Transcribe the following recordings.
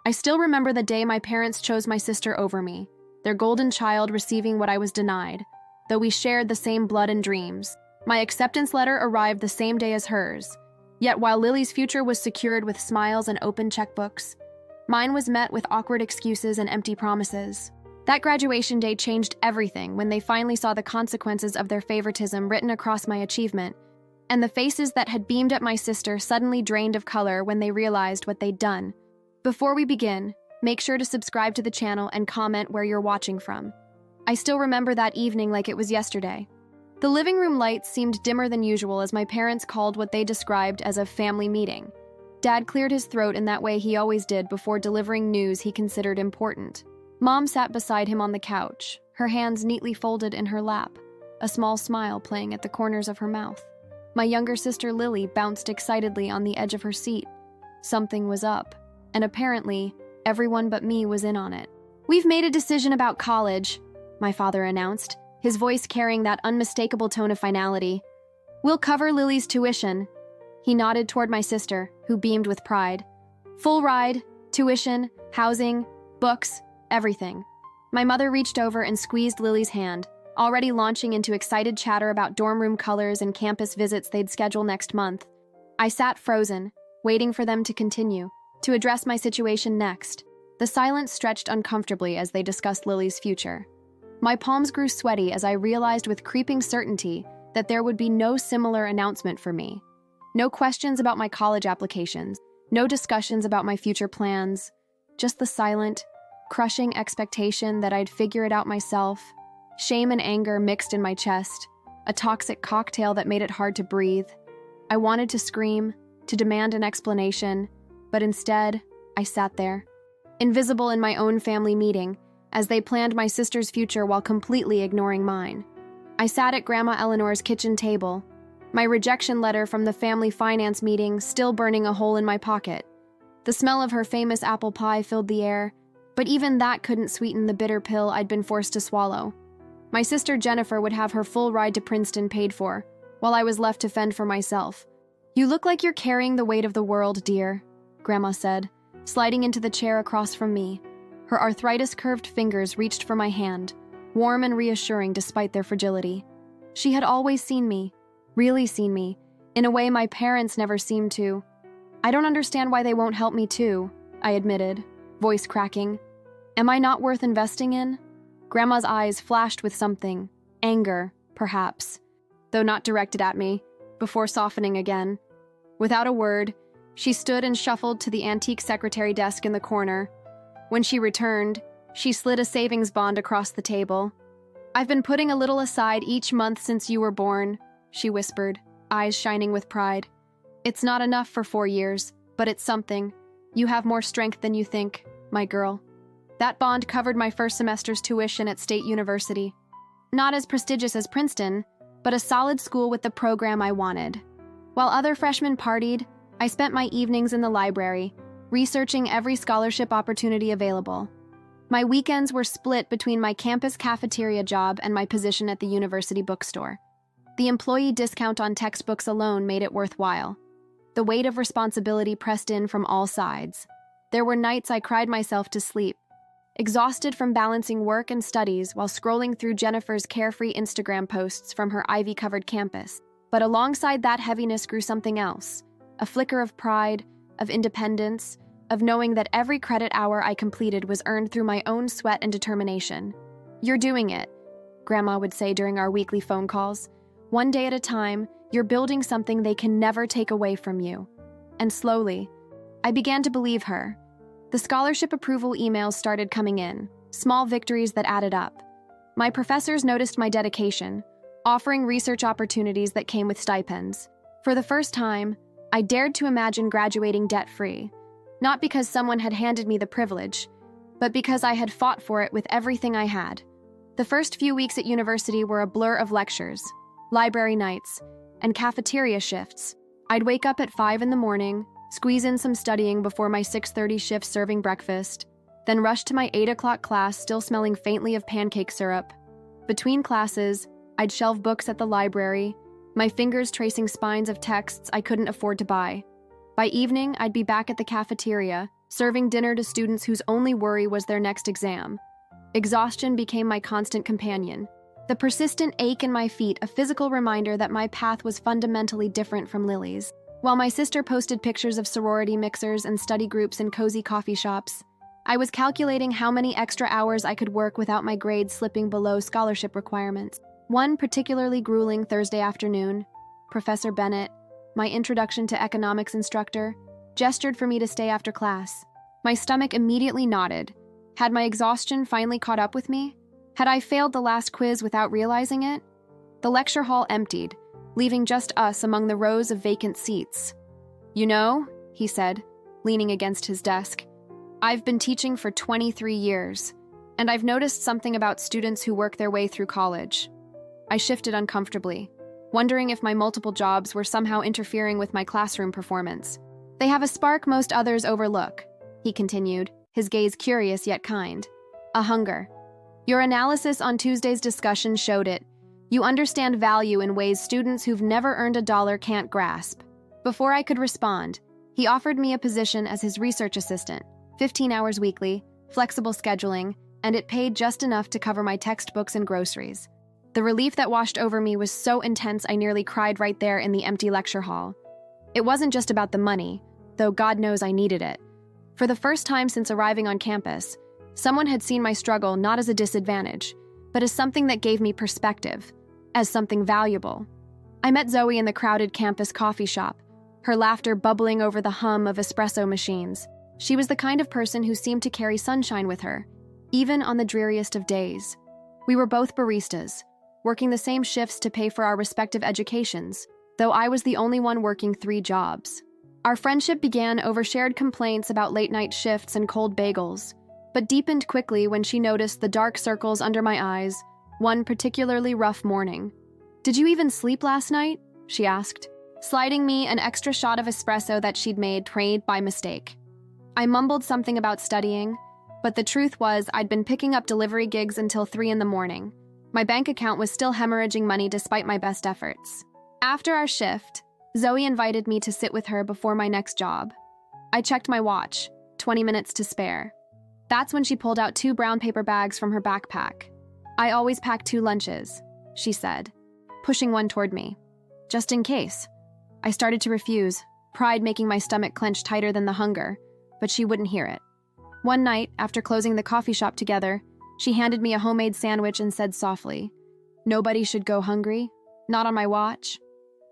I still remember the day my parents chose my sister over me, their golden child receiving what I was denied, though we shared the same blood and dreams. My acceptance letter arrived the same day as hers. Yet while Lily's future was secured with smiles and open checkbooks, mine was met with awkward excuses and empty promises. That graduation day changed everything when they finally saw the consequences of their favoritism written across my achievement, and the faces that had beamed at my sister suddenly drained of color when they realized what they'd done. Before we begin, make sure to subscribe to the channel and comment where you're watching from. I still remember that evening like it was yesterday. The living room lights seemed dimmer than usual as my parents called what they described as a family meeting. Dad cleared his throat in that way he always did before delivering news he considered important. Mom sat beside him on the couch, her hands neatly folded in her lap, a small smile playing at the corners of her mouth. My younger sister Lily bounced excitedly on the edge of her seat. Something was up, and apparently, everyone but me was in on it. "We've made a decision about college," my father announced, his voice carrying that unmistakable tone of finality. "We'll cover Lily's tuition." He nodded toward my sister, who beamed with pride. "Full ride, tuition, housing, books, everything." My mother reached over and squeezed Lily's hand, already launching into excited chatter about dorm room colors and campus visits they'd schedule next month. I sat frozen, waiting for them to continue, to address my situation next. The silence stretched uncomfortably as they discussed Lily's future. My palms grew sweaty as I realized with creeping certainty that there would be no similar announcement for me. No questions about my college applications, no discussions about my future plans, just the silent, crushing expectation that I'd figure it out myself. Shame and anger mixed in my chest, a toxic cocktail that made it hard to breathe. I wanted to scream, to demand an explanation, but instead, I sat there, invisible in my own family meeting, as they planned my sister's future while completely ignoring mine. I sat at Grandma Eleanor's kitchen table, my rejection letter from the family finance meeting still burning a hole in my pocket. The smell of her famous apple pie filled the air, but even that couldn't sweeten the bitter pill I'd been forced to swallow. My sister Jennifer would have her full ride to Princeton paid for, while I was left to fend for myself. "You look like you're carrying the weight of the world, dear," Grandma said, sliding into the chair across from me. Her arthritis-curved fingers reached for my hand, warm and reassuring despite their fragility. She had always seen me, really seen me, in a way my parents never seemed to. "I don't understand why they won't help me too," I admitted, voice cracking. "Am I not worth investing in?" Grandma's eyes flashed with something, anger, perhaps, though not directed at me, before softening again. Without a word, she stood and shuffled to the antique secretary desk in the corner. When she returned, she slid a savings bond across the table. "I've been putting a little aside each month since you were born," she whispered, eyes shining with pride. "It's not enough for 4 years, but it's something. You have more strength than you think, my girl." That bond covered my first semester's tuition at State University. Not as prestigious as Princeton, but a solid school with the program I wanted. While other freshmen partied, I spent my evenings in the library, researching every scholarship opportunity available. My weekends were split between my campus cafeteria job and my position at the university bookstore. The employee discount on textbooks alone made it worthwhile. The weight of responsibility pressed in from all sides. There were nights I cried myself to sleep, exhausted from balancing work and studies while scrolling through Jennifer's carefree Instagram posts from her ivy-covered campus. But alongside that heaviness grew something else, a flicker of pride, of independence, of knowing that every credit hour I completed was earned through my own sweat and determination. "You're doing it," Grandma would say during our weekly phone calls. "One day at a time, you're building something they can never take away from you." And slowly, I began to believe her. The scholarship approval emails started coming in, small victories that added up. My professors noticed my dedication, offering research opportunities that came with stipends. For the first time, I dared to imagine graduating debt-free, not because someone had handed me the privilege, but because I had fought for it with everything I had. The first few weeks at university were a blur of lectures, library nights, and cafeteria shifts. I'd wake up at 5 in the morning, squeeze in some studying before my 6:30 shift serving breakfast, then rush to my 8 o'clock class still smelling faintly of pancake syrup. Between classes, I'd shelve books at the library, my fingers tracing spines of texts I couldn't afford to buy. By evening, I'd be back at the cafeteria, serving dinner to students whose only worry was their next exam. Exhaustion became my constant companion. The persistent ache in my feet, a physical reminder that my path was fundamentally different from Lily's. While my sister posted pictures of sorority mixers and study groups in cozy coffee shops, I was calculating how many extra hours I could work without my grades slipping below scholarship requirements. One particularly grueling Thursday afternoon, Professor Bennett, my introduction to economics instructor, gestured for me to stay after class. My stomach immediately knotted. Had my exhaustion finally caught up with me? Had I failed the last quiz without realizing it? The lecture hall emptied, leaving just us among the rows of vacant seats. "You know," he said, leaning against his desk, "I've been teaching for 23 years, and I've noticed something about students who work their way through college." I shifted uncomfortably, wondering if my multiple jobs were somehow interfering with my classroom performance. "They have a spark most others overlook," he continued, his gaze curious yet kind. "A hunger. Your analysis on Tuesday's discussion showed it. You understand value in ways students who've never earned a dollar can't grasp." Before I could respond, he offered me a position as his research assistant, 15 hours weekly, flexible scheduling, and it paid just enough to cover my textbooks and groceries. The relief that washed over me was so intense I nearly cried right there in the empty lecture hall. It wasn't just about the money, though God knows I needed it. For the first time since arriving on campus, someone had seen my struggle not as a disadvantage, but as something that gave me perspective, as something valuable. I met Zoe in the crowded campus coffee shop, her laughter bubbling over the hum of espresso machines. She was the kind of person who seemed to carry sunshine with her, even on the dreariest of days. We were both baristas, working the same shifts to pay for our respective educations, though I was the only one working 3 jobs. Our friendship began over shared complaints about late-night shifts and cold bagels, but deepened quickly when she noticed the dark circles under my eyes, one particularly rough morning. "Did you even sleep last night?" she asked, sliding me an extra shot of espresso that she'd made by mistake. I mumbled something about studying, but the truth was I'd been picking up delivery gigs until 3 in the morning. My bank account was still hemorrhaging money despite my best efforts. After our shift, Zoe invited me to sit with her before my next job. I checked my watch, 20 minutes to spare. That's when she pulled out 2 brown paper bags from her backpack. "I always pack 2 lunches," she said, pushing one toward me. "Just in case." I started to refuse, pride making my stomach clench tighter than the hunger, but she wouldn't hear it. One night, after closing the coffee shop together, she handed me a homemade sandwich and said softly, "Nobody should go hungry, not on my watch."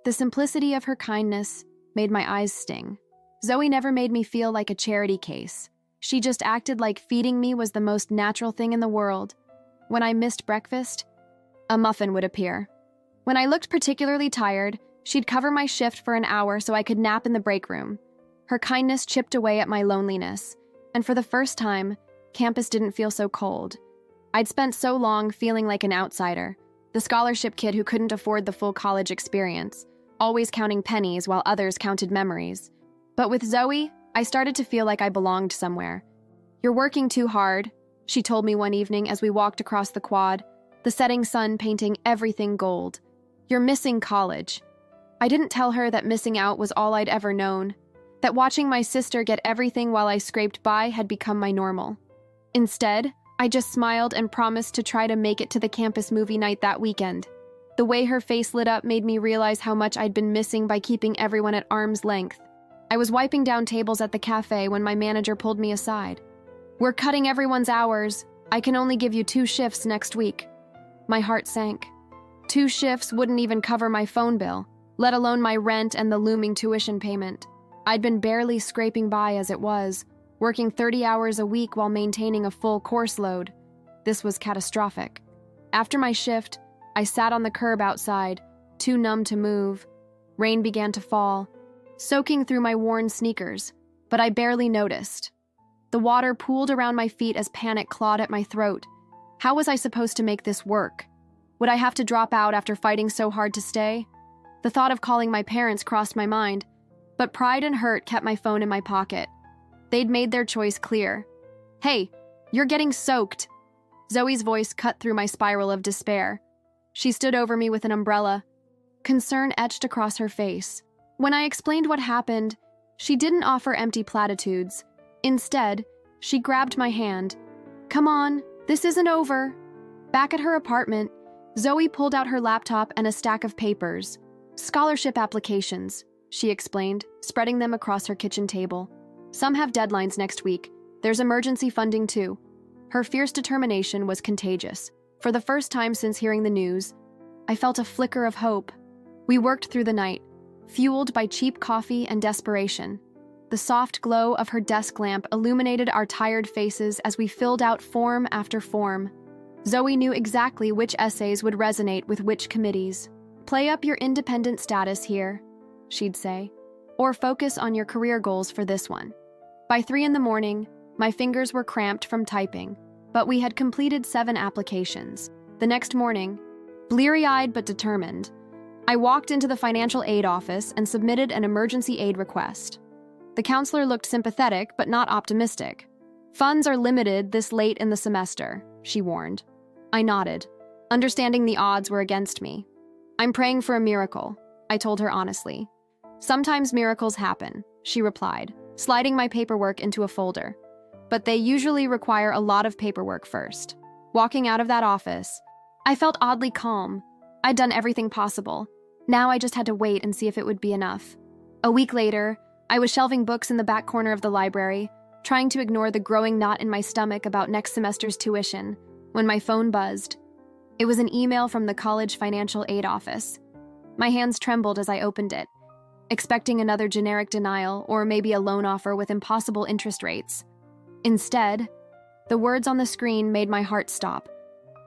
The simplicity of her kindness made my eyes sting. Zoe never made me feel like a charity case. She just acted like feeding me was the most natural thing in the world. When I missed breakfast, a muffin would appear. When I looked particularly tired, she'd cover my shift for an hour so I could nap in the break room. Her kindness chipped away at my loneliness, and for the first time, campus didn't feel so cold. I'd spent so long feeling like an outsider, the scholarship kid who couldn't afford the full college experience, always counting pennies while others counted memories. But with Zoe, I started to feel like I belonged somewhere. "You're working too hard," she told me one evening as we walked across the quad, the setting sun painting everything gold. "You're missing college." I didn't tell her that missing out was all I'd ever known, that watching my sister get everything while I scraped by had become my normal. Instead, I just smiled and promised to try to make it to the campus movie night that weekend. The way her face lit up made me realize how much I'd been missing by keeping everyone at arm's length. I was wiping down tables at the cafe when my manager pulled me aside. "We're cutting everyone's hours. I can only give you 2 shifts next week." My heart sank. 2 shifts wouldn't even cover my phone bill, let alone my rent and the looming tuition payment. I'd been barely scraping by as it was, working 30 hours a week while maintaining a full course load. This was catastrophic. After my shift, I sat on the curb outside, too numb to move. Rain began to fall, soaking through my worn sneakers, but I barely noticed. The water pooled around my feet as panic clawed at my throat. How was I supposed to make this work? Would I have to drop out after fighting so hard to stay? The thought of calling my parents crossed my mind, but pride and hurt kept my phone in my pocket. They'd made their choice clear. "Hey, you're getting soaked." Zoe's voice cut through my spiral of despair. She stood over me with an umbrella, concern etched across her face. When I explained what happened, she didn't offer empty platitudes. Instead, she grabbed my hand. "Come on, this isn't over." Back at her apartment, Zoe pulled out her laptop and a stack of papers. "Scholarship applications," she explained, spreading them across her kitchen table. "Some have deadlines next week. There's emergency funding too." Her fierce determination was contagious. For the first time since hearing the news, I felt a flicker of hope. We worked through the night, fueled by cheap coffee and desperation. The soft glow of her desk lamp illuminated our tired faces as we filled out form after form. Zoe knew exactly which essays would resonate with which committees. "Play up your independent status here," she'd say, "or focus on your career goals for this one." By 3 a.m, my fingers were cramped from typing, but we had completed 7 applications. The next morning, bleary-eyed but determined, I walked into the financial aid office and submitted an emergency aid request. The counselor looked sympathetic but not optimistic. "Funds are limited this late in the semester," she warned. I nodded, understanding the odds were against me. "I'm praying for a miracle," I told her honestly. "Sometimes miracles happen," she replied, sliding my paperwork into a folder. "But they usually require a lot of paperwork first." Walking out of that office, I felt oddly calm. I'd done everything possible. Now I just had to wait and see if it would be enough. A week later, I was shelving books in the back corner of the library, trying to ignore the growing knot in my stomach about next semester's tuition, when my phone buzzed. It was an email from the college financial aid office. My hands trembled as I opened it, expecting another generic denial or maybe a loan offer with impossible interest rates. Instead, the words on the screen made my heart stop.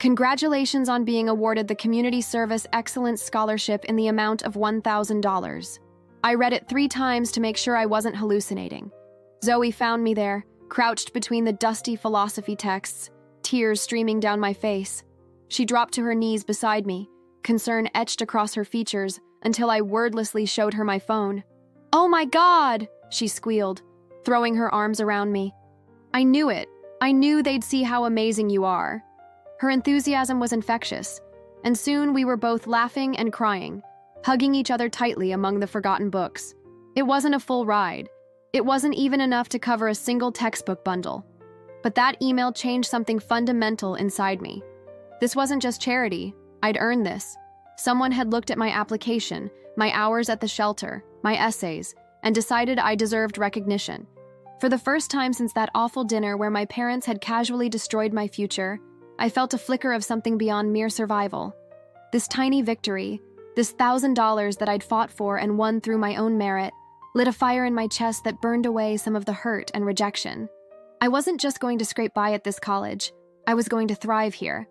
"Congratulations on being awarded the Community Service Excellence Scholarship in the amount of $1,000. I read it 3 times to make sure I wasn't hallucinating. Zoe found me there, crouched between the dusty philosophy texts, tears streaming down my face. She dropped to her knees beside me, concern etched across her features, until I wordlessly showed her my phone. "Oh my God!" she squealed, throwing her arms around me. "I knew it. I knew they'd see how amazing you are." Her enthusiasm was infectious, and soon we were both laughing and crying, hugging each other tightly among the forgotten books. It wasn't a full ride. It wasn't even enough to cover a single textbook bundle. But that email changed something fundamental inside me. This wasn't just charity. I'd earned this. Someone had looked at my application, my hours at the shelter, my essays, and decided I deserved recognition. For the first time since that awful dinner where my parents had casually destroyed my future, I felt a flicker of something beyond mere survival. This tiny victory, this $1,000 that I'd fought for and won through my own merit, lit a fire in my chest that burned away some of the hurt and rejection. I wasn't just going to scrape by at this college. I was going to thrive here.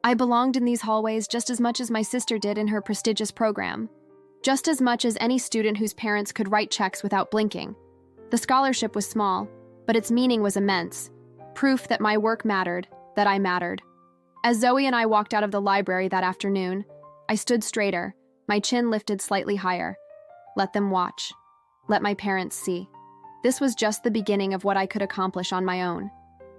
I belonged in these hallways just as much as my sister did in her prestigious program. Just as much as any student whose parents could write checks without blinking. The scholarship was small, but its meaning was immense. Proof that my work mattered, that I mattered. As Zoe and I walked out of the library that afternoon, I stood straighter, my chin lifted slightly higher. Let them watch. Let my parents see. This was just the beginning of what I could accomplish on my own.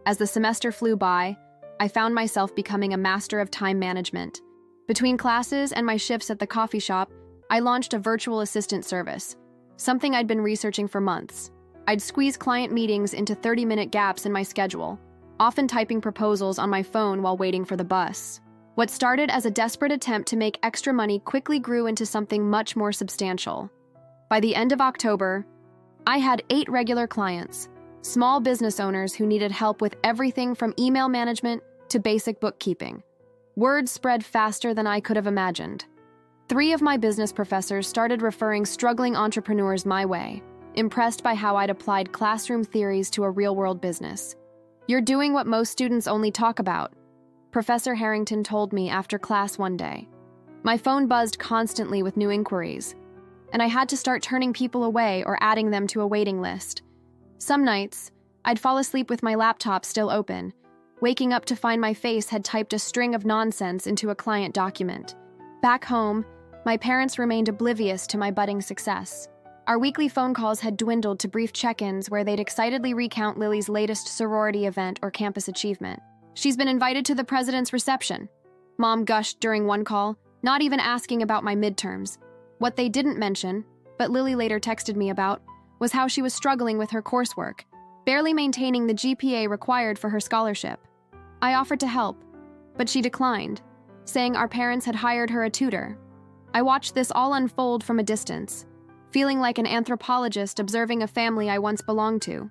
As the semester flew by, I found myself becoming a master of time management. Between classes and my shifts at the coffee shop, I launched a virtual assistant service, something I'd been researching for months. I'd squeeze client meetings into 30-minute gaps in my schedule, often typing proposals on my phone while waiting for the bus. What started as a desperate attempt to make extra money quickly grew into something much more substantial. By the end of October, I had 8 regular clients, small business owners who needed help with everything from email management to basic bookkeeping. Word spread faster than I could have imagined. 3 of my business professors started referring struggling entrepreneurs my way, impressed by how I'd applied classroom theories to a real-world business. "You're doing what most students only talk about," Professor Harrington told me after class one day. My phone buzzed constantly with new inquiries, and I had to start turning people away or adding them to a waiting list. Some nights, I'd fall asleep with my laptop still open, waking up to find my face had typed a string of nonsense into a client document. Back home, my parents remained oblivious to my budding success. Our weekly phone calls had dwindled to brief check-ins where they'd excitedly recount Lily's latest sorority event or campus achievement. "She's been invited to the president's reception," Mom gushed during one call, not even asking about my midterms. What they didn't mention, but Lily later texted me about, was how she was struggling with her coursework, barely maintaining the GPA required for her scholarship. I offered to help, but she declined, saying our parents had hired her a tutor. I watched this all unfold from a distance, feeling like an anthropologist observing a family I once belonged to.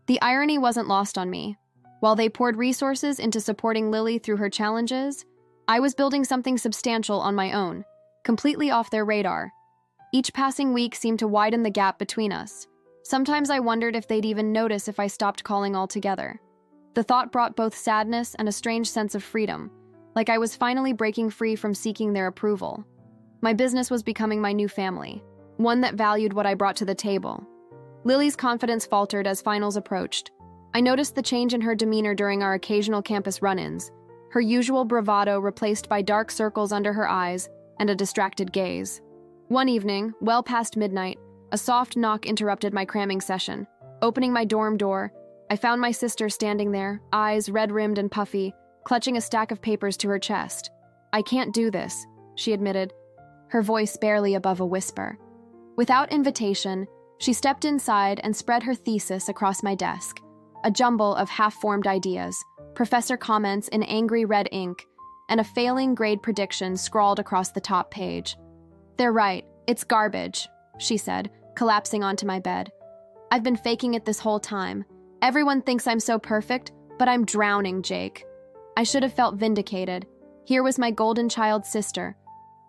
The irony wasn't lost on me. While they poured resources into supporting Lily through her challenges, I was building something substantial on my own, completely off their radar. Each passing week seemed to widen the gap between us. Sometimes I wondered if they'd even notice if I stopped calling altogether. The thought brought both sadness and a strange sense of freedom, like I was finally breaking free from seeking their approval. My business was becoming my new family, one that valued what I brought to the table. Lily's confidence faltered as finals approached. I noticed the change in her demeanor during our occasional campus run-ins, her usual bravado replaced by dark circles under her eyes and a distracted gaze. One evening, well past midnight, a soft knock interrupted my cramming session. Opening my dorm door, I found my sister standing there, eyes red-rimmed and puffy, clutching a stack of papers to her chest. "I can't do this," she admitted, her voice barely above a whisper. Without invitation, she stepped inside and spread her thesis across my desk, a jumble of half-formed ideas, professor comments in angry red ink, and a failing grade prediction scrawled across the top page. "They're right, it's garbage," she said, collapsing onto my bed. "I've been faking it this whole time. Everyone thinks I'm so perfect, but I'm drowning, Jake." I should have felt vindicated. Here was my golden child sister,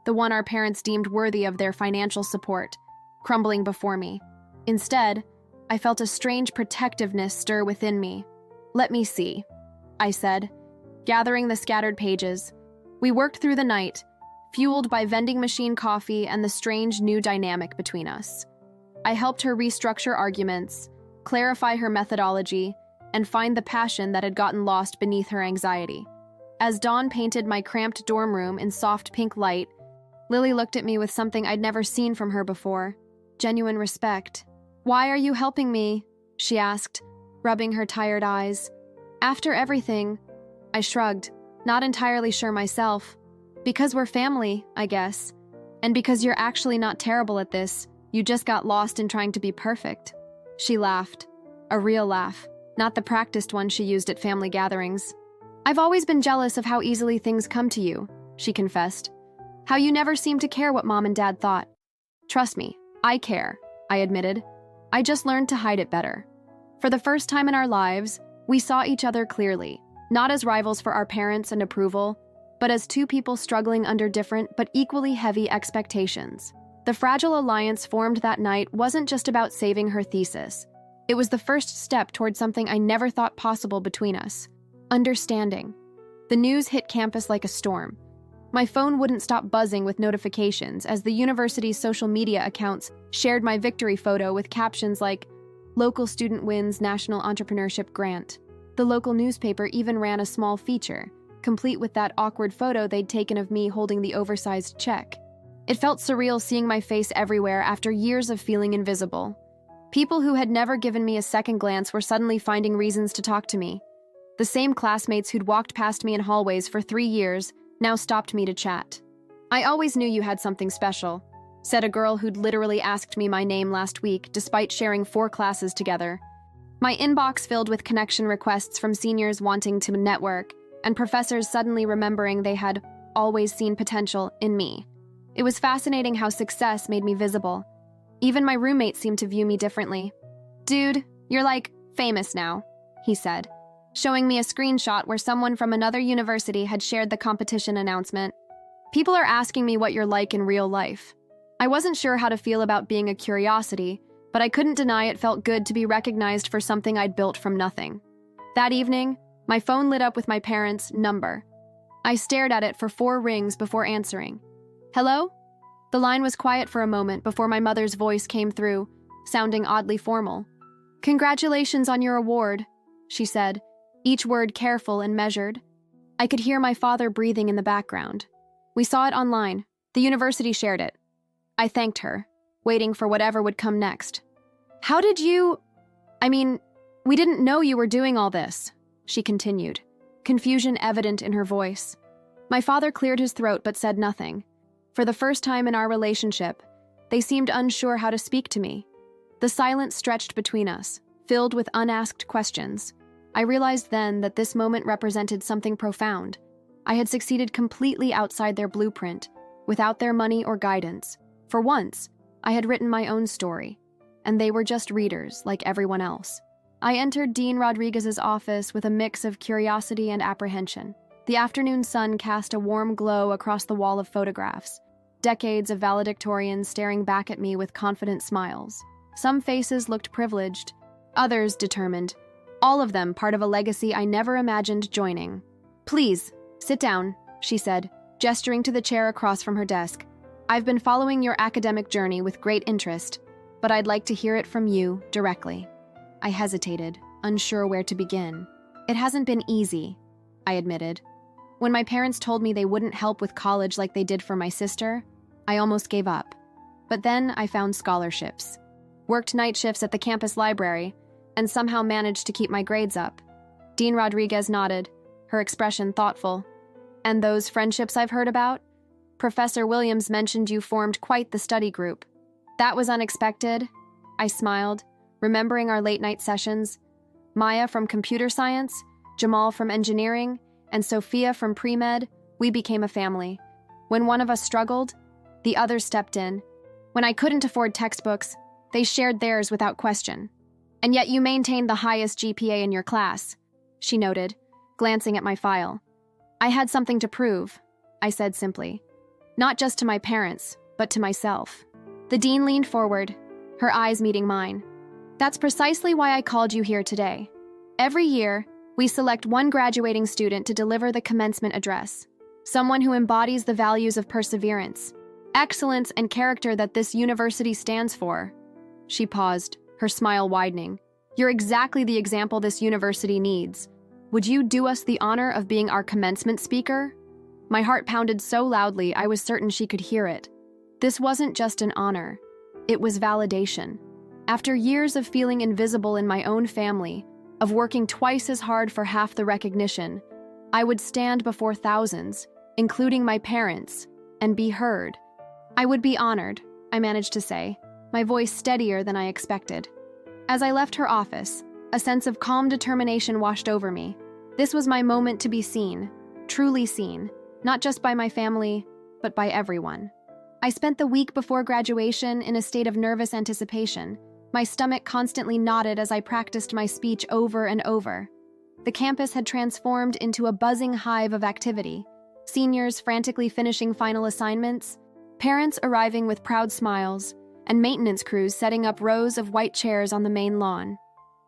the one our parents deemed worthy of their financial support, crumbling before me. Instead, I felt a strange protectiveness stir within me. "Let me see," I said, gathering the scattered pages. We worked through the night, fueled by vending machine coffee and the strange new dynamic between us. I helped her restructure arguments, clarify her methodology, and find the passion that had gotten lost beneath her anxiety. As dawn painted my cramped dorm room in soft pink light, Lily looked at me with something I'd never seen from her before: genuine respect. "Why are you helping me?" she asked, rubbing her tired eyes. "After everything," I shrugged, not entirely sure myself. "Because we're family, I guess. And because you're actually not terrible at this, you just got lost in trying to be perfect." She laughed. A real laugh, not the practiced one she used at family gatherings. "I've always been jealous of how easily things come to you," she confessed. "How you never seem to care what Mom and Dad thought." "Trust me, I care," I admitted. I just learned to hide it better. For the first time in our lives, we saw each other clearly, not as rivals for our parents and approval, but as two people struggling under different but equally heavy expectations. The fragile alliance formed that night wasn't just about saving her thesis. It was the first step toward something I never thought possible between us: understanding. The news hit campus like a storm. My phone wouldn't stop buzzing with notifications as the university's social media accounts shared my victory photo with captions like, "Local student wins National Entrepreneurship Grant." The local newspaper even ran a small feature, complete with that awkward photo they'd taken of me holding the oversized check. It felt surreal seeing my face everywhere after years of feeling invisible. People who had never given me a second glance were suddenly finding reasons to talk to me. The same classmates who'd walked past me in hallways for 3 years now stopped me to chat. "I always knew you had something special," said a girl who'd literally asked me my name last week despite sharing 4 classes together. My inbox filled with connection requests from seniors wanting to network, and professors suddenly remembering they had always seen potential in me. It was fascinating how success made me visible. Even my roommate seemed to view me differently. "Dude, you're like famous now," he said, showing me a screenshot where someone from another university had shared the competition announcement. "People are asking me what you're like in real life." I wasn't sure how to feel about being a curiosity, but I couldn't deny it felt good to be recognized for something I'd built from nothing. That evening, my phone lit up with my parents' number. I stared at it for 4 rings before answering. "Hello?" The line was quiet for a moment before my mother's voice came through, sounding oddly formal. "Congratulations on your award," she said, each word careful and measured. I could hear my father breathing in the background. "We saw it online. The university shared it." I thanked her, waiting for whatever would come next. "How did you... we didn't know you were doing all this," she continued, confusion evident in her voice. My father cleared his throat but said nothing. For the first time in our relationship, they seemed unsure how to speak to me. The silence stretched between us, filled with unasked questions. I realized then that this moment represented something profound. I had succeeded completely outside their blueprint, without their money or guidance. For once, I had written my own story, and they were just readers like everyone else. I entered Dean Rodriguez's office with a mix of curiosity and apprehension. The afternoon sun cast a warm glow across the wall of photographs, decades of valedictorians staring back at me with confident smiles. Some faces looked privileged, others determined, all of them part of a legacy I never imagined joining. "Please, sit down," she said, gesturing to the chair across from her desk. "I've been following your academic journey with great interest, but I'd like to hear it from you directly." I hesitated, unsure where to begin. "It hasn't been easy," I admitted. When my parents told me they wouldn't help with college like they did for my sister, I almost gave up. But then I found scholarships, worked night shifts at the campus library, and somehow managed to keep my grades up. Dean Rodriguez nodded, her expression thoughtful. "And those friendships I've heard about? Professor Williams mentioned you formed quite the study group." "That was unexpected," I smiled, remembering our late-night sessions. Maya from computer science, Jamal from engineering, and Sophia from pre-med, we became a family. When one of us struggled, the other stepped in. When I couldn't afford textbooks, they shared theirs without question. "And yet you maintained the highest GPA in your class," she noted, glancing at my file. "I had something to prove," I said simply. Not just to my parents, but to myself. The dean leaned forward, her eyes meeting mine. "That's precisely why I called you here today. Every year, we select one graduating student to deliver the commencement address, someone who embodies the values of perseverance, excellence, and character that this university stands for." She paused, her smile widening. "You're exactly the example this university needs. Would you do us the honor of being our commencement speaker?" My heart pounded so loudly I was certain she could hear it. This wasn't just an honor, it was validation. After years of feeling invisible in my own family, of working twice as hard for half the recognition, I would stand before thousands, including my parents, and be heard. "I would be honored," I managed to say, my voice steadier than I expected. As I left her office, a sense of calm determination washed over me. This was my moment to be seen, truly seen, not just by my family, but by everyone. I spent the week before graduation in a state of nervous anticipation. My stomach constantly knotted as I practiced my speech over and over. The campus had transformed into a buzzing hive of activity. Seniors frantically finishing final assignments, parents arriving with proud smiles, and maintenance crews setting up rows of white chairs on the main lawn.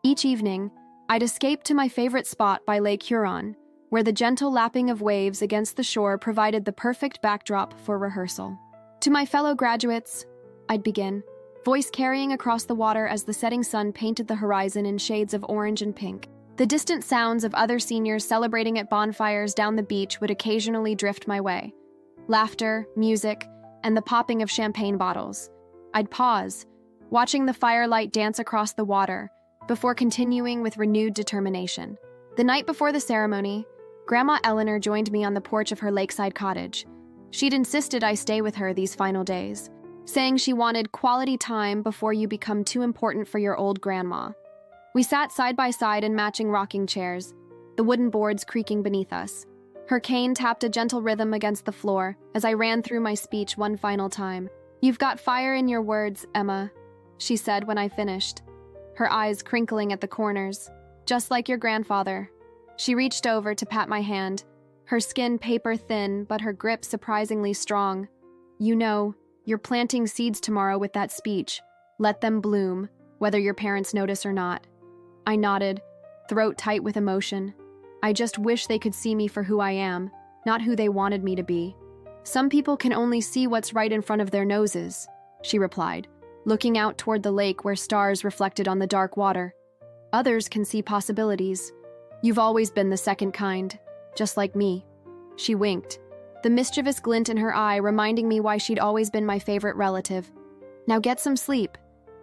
Each evening, I'd escape to my favorite spot by Lake Huron, where the gentle lapping of waves against the shore provided the perfect backdrop for rehearsal. "To my fellow graduates," I'd begin, voice carrying across the water as the setting sun painted the horizon in shades of orange and pink. The distant sounds of other seniors celebrating at bonfires down the beach would occasionally drift my way. Laughter, music, and the popping of champagne bottles. I'd pause, watching the firelight dance across the water, before continuing with renewed determination. The night before the ceremony, Grandma Eleanor joined me on the porch of her lakeside cottage. She'd insisted I stay with her these final days, saying she wanted quality time before you become too important for your old grandma. We sat side by side in matching rocking chairs, the wooden boards creaking beneath us. Her cane tapped a gentle rhythm against the floor as I ran through my speech one final time. "You've got fire in your words, Emma," she said when I finished, her eyes crinkling at the corners, "just like your grandfather." She reached over to pat my hand, her skin paper thin but her grip surprisingly strong. "You know, you're planting seeds tomorrow with that speech. Let them bloom, whether your parents notice or not." I nodded, throat tight with emotion. I just wish they could see me for who I am, not who they wanted me to be. "Some people can only see what's right in front of their noses," she replied, looking out toward the lake where stars reflected on the dark water. "Others can see possibilities. You've always been the second kind, just like me." She winked, the mischievous glint in her eye reminding me why she'd always been my favorite relative. "Now get some sleep.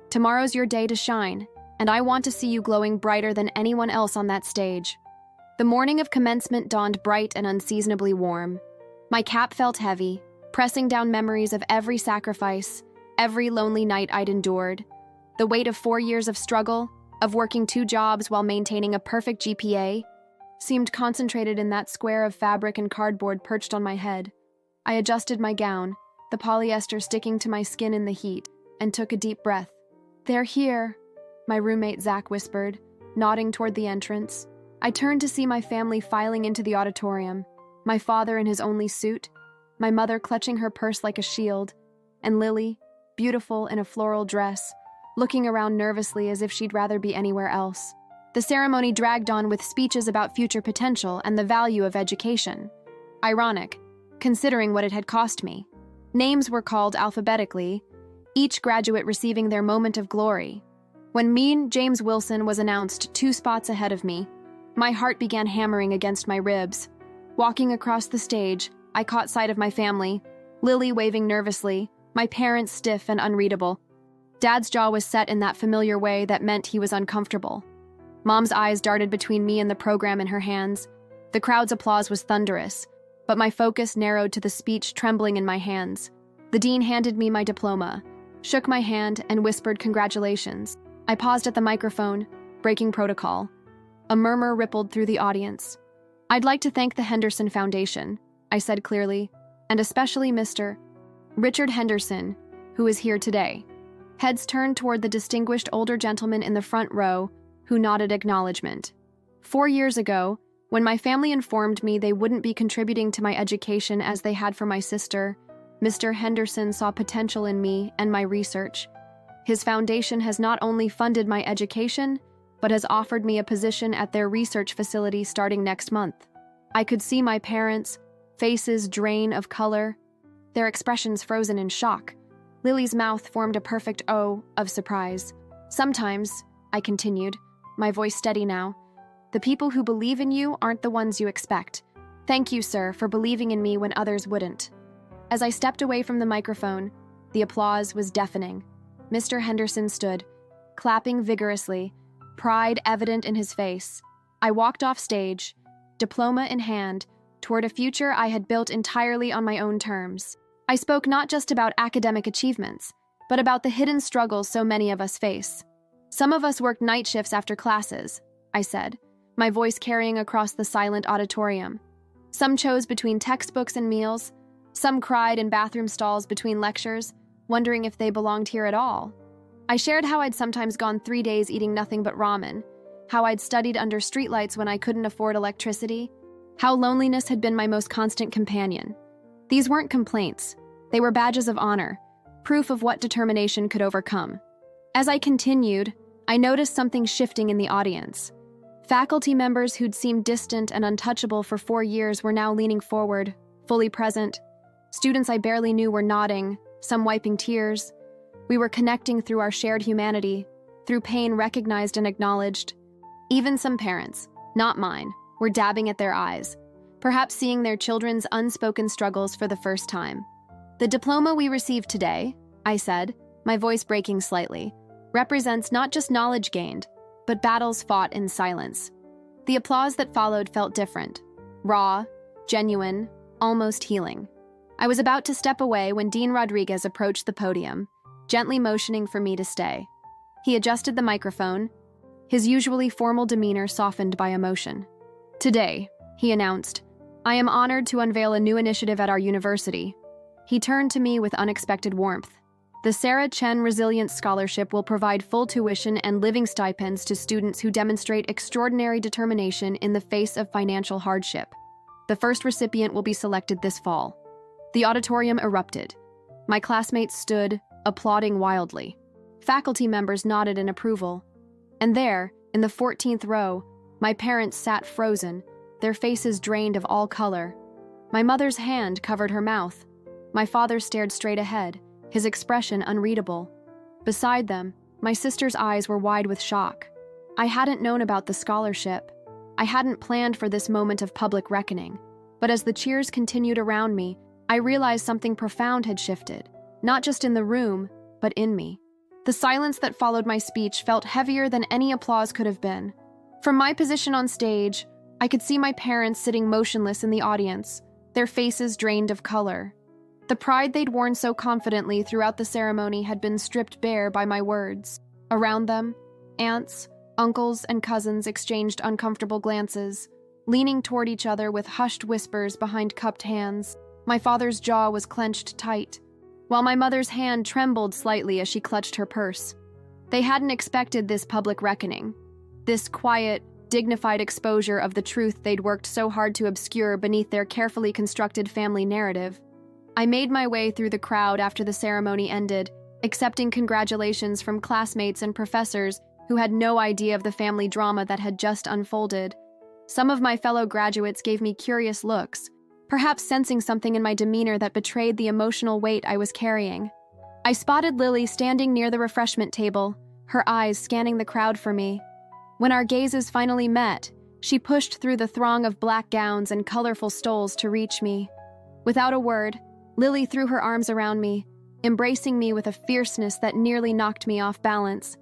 Tomorrow's your day to shine, and I want to see you glowing brighter than anyone else on that stage." The morning of commencement dawned bright and unseasonably warm. My cap felt heavy, pressing down memories of every sacrifice, every lonely night I'd endured, the weight of 4 years of struggle, of working 2 jobs while maintaining a perfect GPA, seemed concentrated in that square of fabric and cardboard perched on my head. I adjusted my gown, the polyester sticking to my skin in the heat, and took a deep breath. "They're here," my roommate Zach whispered, nodding toward the entrance. I turned to see my family filing into the auditorium, my father in his only suit, my mother clutching her purse like a shield, and Lily, beautiful in a floral dress, looking around nervously as if she'd rather be anywhere else. The ceremony dragged on with speeches about future potential and the value of education. Ironic, considering what it had cost me. Names were called alphabetically, each graduate receiving their moment of glory. When James Wilson was announced 2 spots ahead of me, my heart began hammering against my ribs. Walking across the stage, I caught sight of my family, Lily waving nervously, my parents stiff and unreadable. Dad's jaw was set in that familiar way that meant he was uncomfortable. Mom's eyes darted between me and the program in her hands. The crowd's applause was thunderous, but my focus narrowed to the speech trembling in my hands. The dean handed me my diploma, shook my hand, and whispered congratulations. I paused at the microphone, breaking protocol. A murmur rippled through the audience. "I'd like to thank the Henderson Foundation," I said clearly, "and especially Mr. Richard Henderson, who is here today." Heads turned toward the distinguished older gentleman in the front row, who nodded acknowledgement. 4 years ago, when my family informed me they wouldn't be contributing to my education as they had for my sister, Mr. Henderson saw potential in me and my research. His foundation has not only funded my education, but has offered me a position at their research facility starting next month. I could see my parents' faces drain of color, their expressions frozen in shock. Lily's mouth formed a perfect O of surprise. "Sometimes," I continued, my voice steady now, "the people who believe in you aren't the ones you expect. Thank you, sir, for believing in me when others wouldn't." As I stepped away from the microphone, the applause was deafening. Mr. Henderson stood, clapping vigorously, pride evident in his face. I walked off stage, diploma in hand, toward a future I had built entirely on my own terms. I spoke not just about academic achievements, but about the hidden struggles so many of us face. "Some of us worked night shifts after classes," I said, my voice carrying across the silent auditorium. "Some chose between textbooks and meals. Some cried in bathroom stalls between lectures, wondering if they belonged here at all." I shared how I'd sometimes gone 3 days eating nothing but ramen, how I'd studied under streetlights when I couldn't afford electricity, how loneliness had been my most constant companion. These weren't complaints. They were badges of honor, proof of what determination could overcome. As I continued, I noticed something shifting in the audience. Faculty members who'd seemed distant and untouchable for 4 years were now leaning forward, fully present. Students I barely knew were nodding, some wiping tears. We were connecting through our shared humanity, through pain recognized and acknowledged. Even some parents, not mine, were dabbing at their eyes, perhaps seeing their children's unspoken struggles for the first time. "The diploma we received today," I said, my voice breaking slightly, "represents not just knowledge gained, but battles fought in silence." The applause that followed felt different, raw, genuine, almost healing. I was about to step away when Dean Rodriguez approached the podium, gently motioning for me to stay. He adjusted the microphone, his usually formal demeanor softened by emotion. "Today," he announced, "I am honored to unveil a new initiative at our university." He turned to me with unexpected warmth. "The Sarah Chen Resilience Scholarship will provide full tuition and living stipends to students who demonstrate extraordinary determination in the face of financial hardship. The first recipient will be selected this fall." The auditorium erupted. My classmates stood, applauding wildly. Faculty members nodded in approval. And there, in the 14th row, my parents sat frozen, their faces drained of all color. My mother's hand covered her mouth. My father stared straight ahead, his expression unreadable. Beside them, my sister's eyes were wide with shock. I hadn't known about the scholarship. I hadn't planned for this moment of public reckoning. But as the cheers continued around me, I realized something profound had shifted, not just in the room, but in me. The silence that followed my speech felt heavier than any applause could have been. From my position on stage, I could see my parents sitting motionless in the audience, their faces drained of color. The pride they'd worn so confidently throughout the ceremony had been stripped bare by my words. Around them, aunts, Uncles and cousins exchanged uncomfortable glances, leaning toward each other with hushed whispers behind cupped hands. My father's jaw was clenched tight, while my mother's hand trembled slightly as she clutched her purse. They hadn't expected this public reckoning, this quiet, dignified exposure of the truth they'd worked so hard to obscure beneath their carefully constructed family narrative. I made my way through the crowd after the ceremony ended, accepting congratulations from classmates and professors who had no idea of the family drama that had just unfolded. Some of my fellow graduates gave me curious looks, perhaps sensing something in my demeanor that betrayed the emotional weight I was carrying. I spotted Lily standing near the refreshment table, her eyes scanning the crowd for me. When our gazes finally met, she pushed through the throng of black gowns and colorful stoles to reach me. Without a word, Lily threw her arms around me, embracing me with a fierceness that nearly knocked me off balance.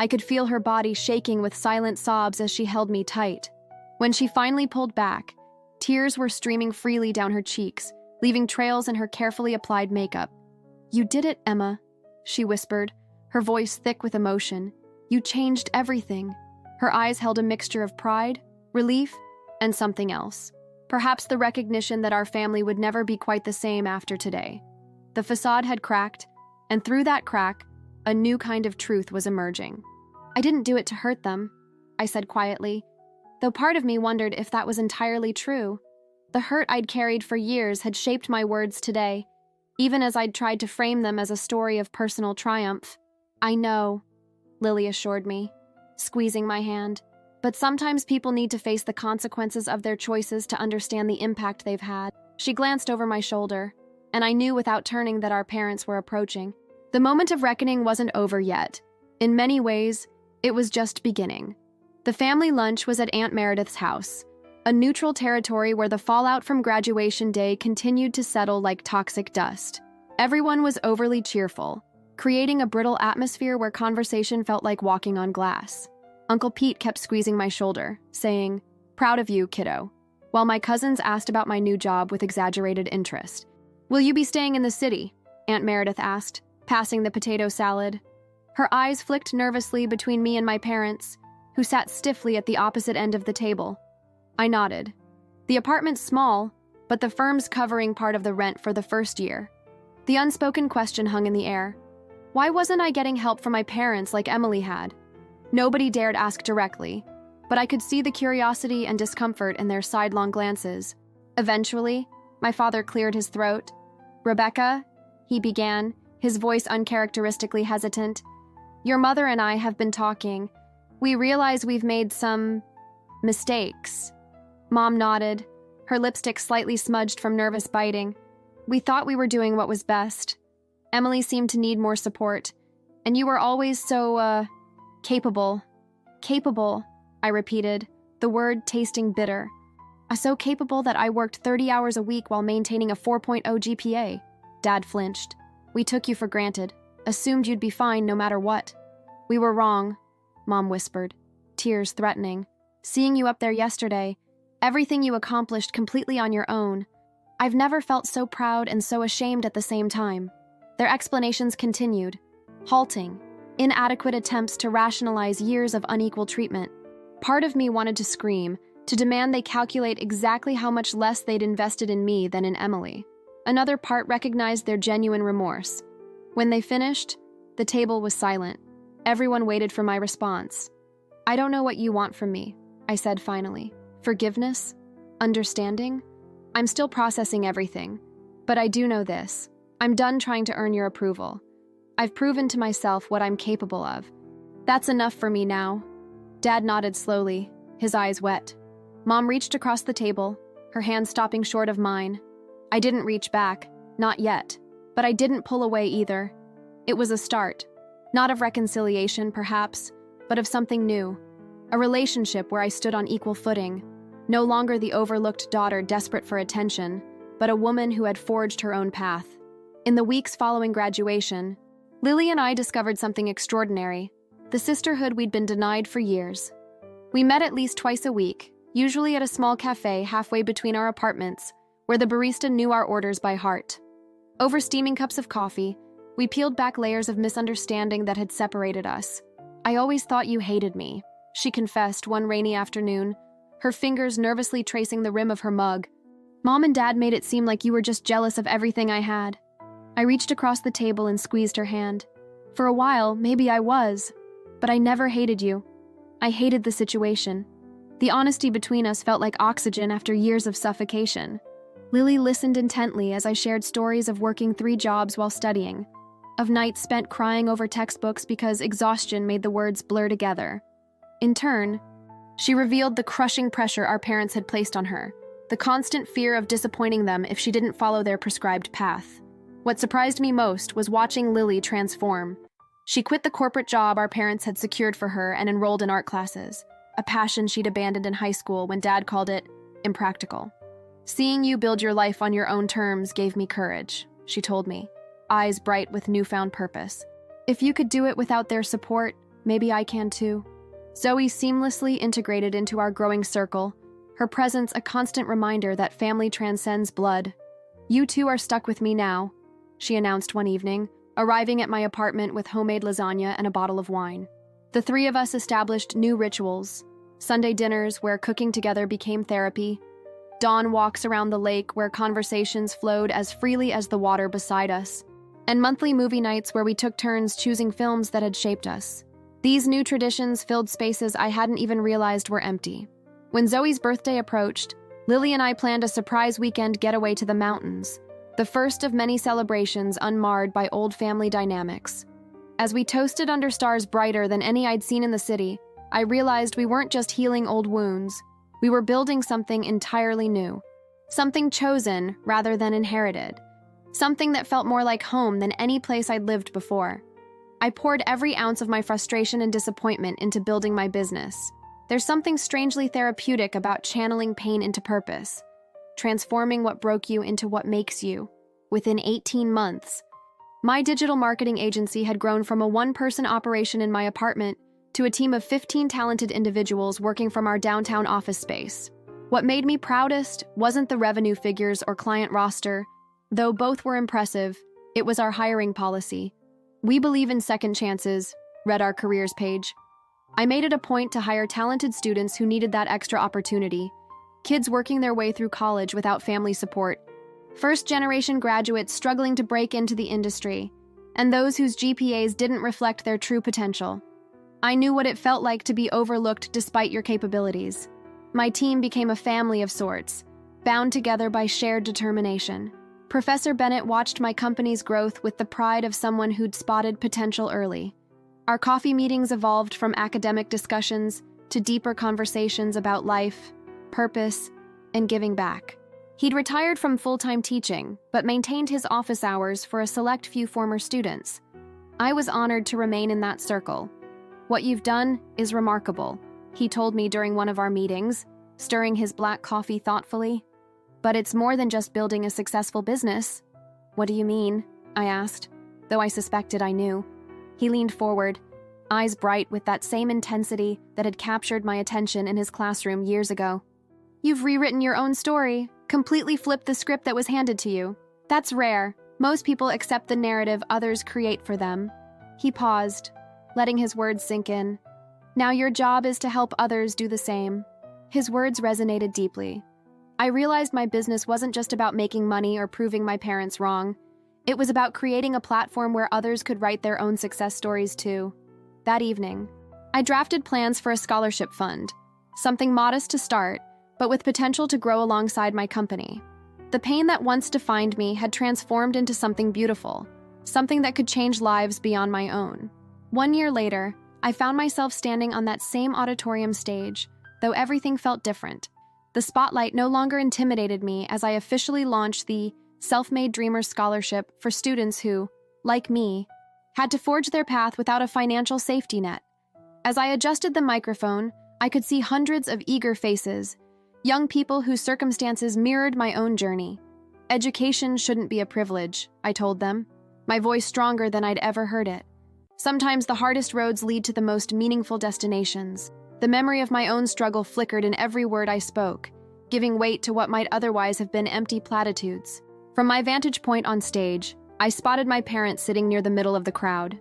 I could feel her body shaking with silent sobs as she held me tight. When she finally pulled back, tears were streaming freely down her cheeks, leaving trails in her carefully applied makeup. "You did it, Emma," she whispered, her voice thick with emotion. "You changed everything." Her eyes held a mixture of pride, relief, and something else. Perhaps the recognition that our family would never be quite the same after today. The facade had cracked, and through that crack, a new kind of truth was emerging. "I didn't do it to hurt them," I said quietly, though part of me wondered if that was entirely true. The hurt I'd carried for years had shaped my words today, even as I'd tried to frame them as a story of personal triumph. "I know," Lily assured me, squeezing my hand, "but sometimes people need to face the consequences of their choices to understand the impact they've had." She glanced over my shoulder, and I knew without turning that our parents were approaching. The moment of reckoning wasn't over yet. In many ways, it was just beginning. The family lunch was at Aunt Meredith's house, a neutral territory where the fallout from graduation day continued to settle like toxic dust. Everyone was overly cheerful, creating a brittle atmosphere where conversation felt like walking on glass. Uncle Pete kept squeezing my shoulder, saying, "Proud of you, kiddo," while my cousins asked about my new job with exaggerated interest. "Will you be staying in the city?" Aunt Meredith asked, passing the potato salad. Her eyes flicked nervously between me and my parents, who sat stiffly at the opposite end of the table. I nodded. The apartment's small, but the firm's covering part of the rent for the first year. The unspoken question hung in the air. Why wasn't I getting help from my parents like Emily had? Nobody dared ask directly, but I could see the curiosity and discomfort in their sidelong glances. Eventually, my father cleared his throat. "Rebecca," he began, his voice uncharacteristically hesitant, "your mother and I have been talking. We realize we've made some mistakes." Mom nodded, her lipstick slightly smudged from nervous biting. "We thought we were doing what was best. Emily seemed to need more support, and you were always so, capable." "Capable," I repeated, the word tasting bitter. "So capable that I worked 30 hours a week while maintaining a 4.0 GPA. Dad flinched. "We took you for granted, assumed you'd be fine no matter what." "We were wrong," Mom whispered, tears threatening. "Seeing you up there yesterday, everything you accomplished completely on your own. I've never felt so proud and so ashamed at the same time." Their explanations continued, halting, inadequate attempts to rationalize years of unequal treatment. Part of me wanted to scream, to demand they calculate exactly how much less they'd invested in me than in Emily. Another part recognized their genuine remorse. When they finished, the table was silent. Everyone waited for my response. "I don't know what you want from me," I said finally. "Forgiveness? Understanding? I'm still processing everything. But I do know this. I'm done trying to earn your approval. I've proven to myself what I'm capable of. That's enough for me now." Dad nodded slowly, his eyes wet. Mom reached across the table, her hand stopping short of mine. I didn't reach back, not yet, but I didn't pull away either. It was a start, not of reconciliation, perhaps, but of something new. A relationship where I stood on equal footing, no longer the overlooked daughter desperate for attention, but a woman who had forged her own path. In the weeks following graduation, Lily and I discovered something extraordinary, the sisterhood we'd been denied for years. We met at least twice a week, usually at a small cafe halfway between our apartments, where the barista knew our orders by heart. Over steaming cups of coffee, we peeled back layers of misunderstanding that had separated us. "I always thought you hated me," she confessed one rainy afternoon, her fingers nervously tracing the rim of her mug. Mom and Dad made it seem like you were just jealous of everything I had. I reached across the table and squeezed her hand. For a while, maybe I was, but I never hated you. I hated the situation. The honesty between us felt like oxygen after years of suffocation. Lily listened intently as I shared stories of working 3 jobs while studying, of nights spent crying over textbooks because exhaustion made the words blur together. In turn, she revealed the crushing pressure our parents had placed on her, the constant fear of disappointing them if she didn't follow their prescribed path. What surprised me most was watching Lily transform. She quit the corporate job our parents had secured for her and enrolled in art classes, a passion she'd abandoned in high school when Dad called it impractical. Seeing you build your life on your own terms gave me courage, she told me, eyes bright with newfound purpose. If you could do it without their support, maybe I can too. Zoe seamlessly integrated into our growing circle, her presence a constant reminder that family transcends blood. You two are stuck with me now, she announced one evening, arriving at my apartment with homemade lasagna and a bottle of wine. The 3 of us established new rituals: Sunday dinners where cooking together became therapy, dawn walks around the lake where conversations flowed as freely as the water beside us, and monthly movie nights where we took turns choosing films that had shaped us. These new traditions filled spaces I hadn't even realized were empty. When Zoe's birthday approached, Lily and I planned a surprise weekend getaway to the mountains, the first of many celebrations unmarred by old family dynamics. As we toasted under stars brighter than any I'd seen in the city, I realized we weren't just healing old wounds. We were building something entirely new. Something chosen rather than inherited. Something that felt more like home than any place I'd lived before. I poured every ounce of my frustration and disappointment into building my business. There's something strangely therapeutic about channeling pain into purpose, transforming what broke you into what makes you. Within 18 months, my digital marketing agency had grown from a 1-person operation in my apartment to a team of 15 talented individuals working from our downtown office space. What made me proudest wasn't the revenue figures or client roster, though both were impressive. It was our hiring policy. We believe in second chances, read our careers page. I made it a point to hire talented students who needed that extra opportunity, kids working their way through college without family support, first-generation graduates struggling to break into the industry, and those whose GPAs didn't reflect their true potential. I knew what it felt like to be overlooked despite your capabilities. My team became a family of sorts, bound together by shared determination. Professor Bennett watched my company's growth with the pride of someone who'd spotted potential early. Our coffee meetings evolved from academic discussions to deeper conversations about life, purpose, and giving back. He'd retired from full-time teaching, but maintained his office hours for a select few former students. I was honored to remain in that circle. What you've done is remarkable, he told me during one of our meetings, stirring his black coffee thoughtfully. But it's more than just building a successful business. What do you mean? I asked, though I suspected I knew. He leaned forward, eyes bright with that same intensity that had captured my attention in his classroom years ago. You've rewritten your own story, completely flipped the script that was handed to you. That's rare. Most people accept the narrative others create for them. He paused, letting his words sink in. Now your job is to help others do the same. His words resonated deeply. I realized my business wasn't just about making money or proving my parents wrong. It was about creating a platform where others could write their own success stories too. That evening, I drafted plans for a scholarship fund, something modest to start, but with potential to grow alongside my company. The pain that once defined me had transformed into something beautiful, something that could change lives beyond my own. 1 year later, I found myself standing on that same auditorium stage, though everything felt different. The spotlight no longer intimidated me as I officially launched the Self-Made Dreamers Scholarship for students who, like me, had to forge their path without a financial safety net. As I adjusted the microphone, I could see hundreds of eager faces, young people whose circumstances mirrored my own journey. Education shouldn't be a privilege, I told them, my voice stronger than I'd ever heard it. Sometimes the hardest roads lead to the most meaningful destinations. The memory of my own struggle flickered in every word I spoke, giving weight to what might otherwise have been empty platitudes. From my vantage point on stage, I spotted my parents sitting near the middle of the crowd.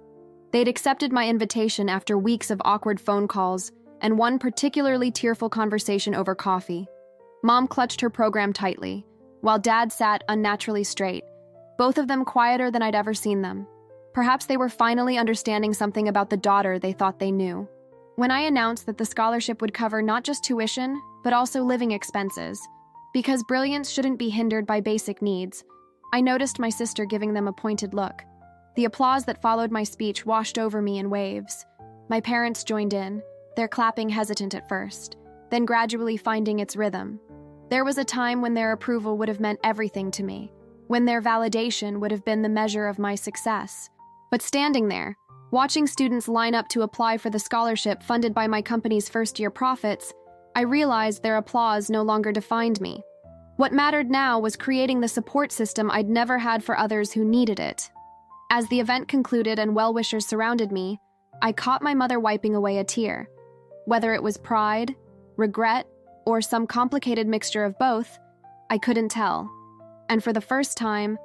They'd accepted my invitation after weeks of awkward phone calls and one particularly tearful conversation over coffee. Mom clutched her program tightly, while Dad sat unnaturally straight, both of them quieter than I'd ever seen them. Perhaps they were finally understanding something about the daughter they thought they knew. When I announced that the scholarship would cover not just tuition, but also living expenses, because brilliance shouldn't be hindered by basic needs, I noticed my sister giving them a pointed look. The applause that followed my speech washed over me in waves. My parents joined in, their clapping hesitant at first, then gradually finding its rhythm. There was a time when their approval would have meant everything to me, when their validation would have been the measure of my success. But standing there, watching students line up to apply for the scholarship funded by my company's first-year profits, I realized their applause no longer defined me. What mattered now was creating the support system I'd never had for others who needed it. As the event concluded and well-wishers surrounded me, I caught my mother wiping away a tear. Whether it was pride, regret, or some complicated mixture of both, I couldn't tell. And for the first time,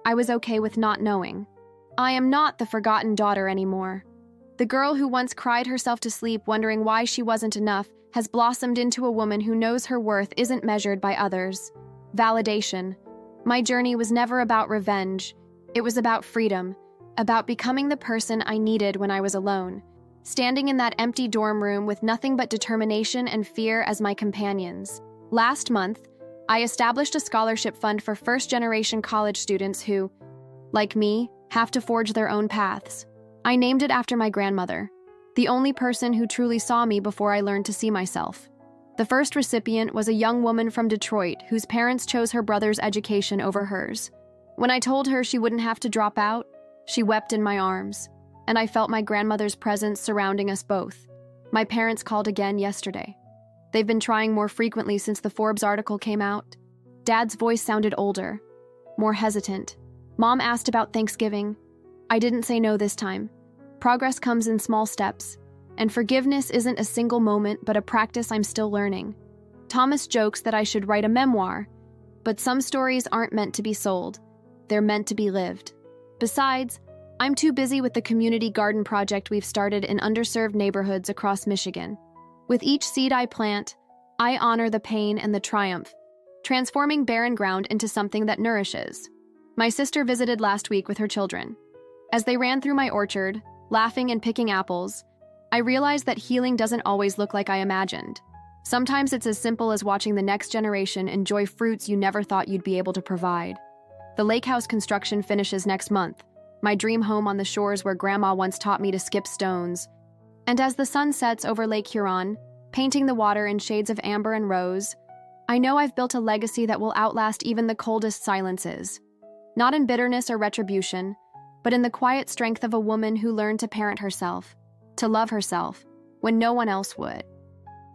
I was okay with not knowing. I am not the forgotten daughter anymore. The girl who once cried herself to sleep wondering why she wasn't enough has blossomed into a woman who knows her worth isn't measured by others. Validation. My journey was never about revenge. It was about freedom, about becoming the person I needed when I was alone, standing in that empty dorm room with nothing but determination and fear as my companions. Last month, I established a scholarship fund for first-generation college students who, like me, have to forge their own paths. I named it after my grandmother, the only person who truly saw me before I learned to see myself. The first recipient was a young woman from Detroit whose parents chose her brother's education over hers. When I told her she wouldn't have to drop out, she wept in my arms, and I felt my grandmother's presence surrounding us both. My parents called again yesterday. They've been trying more frequently since the Forbes article came out. Dad's voice sounded older, more hesitant. Mom asked about Thanksgiving. I didn't say no this time. Progress comes in small steps, and forgiveness isn't a single moment but a practice I'm still learning. Thomas jokes that I should write a memoir, but some stories aren't meant to be sold. They're meant to be lived. Besides, I'm too busy with the community garden project we've started in underserved neighborhoods across Michigan. With each seed I plant, I honor the pain and the triumph, transforming barren ground into something that nourishes. My sister visited last week with her children. As they ran through my orchard, laughing and picking apples, I realized that healing doesn't always look like I imagined. Sometimes it's as simple as watching the next generation enjoy fruits you never thought you'd be able to provide. The lake house construction finishes next month, my dream home on the shores where Grandma once taught me to skip stones. And as the sun sets over Lake Huron, painting the water in shades of amber and rose, I know I've built a legacy that will outlast even the coldest silences. Not in bitterness or retribution, but in the quiet strength of a woman who learned to parent herself, to love herself, when no one else would.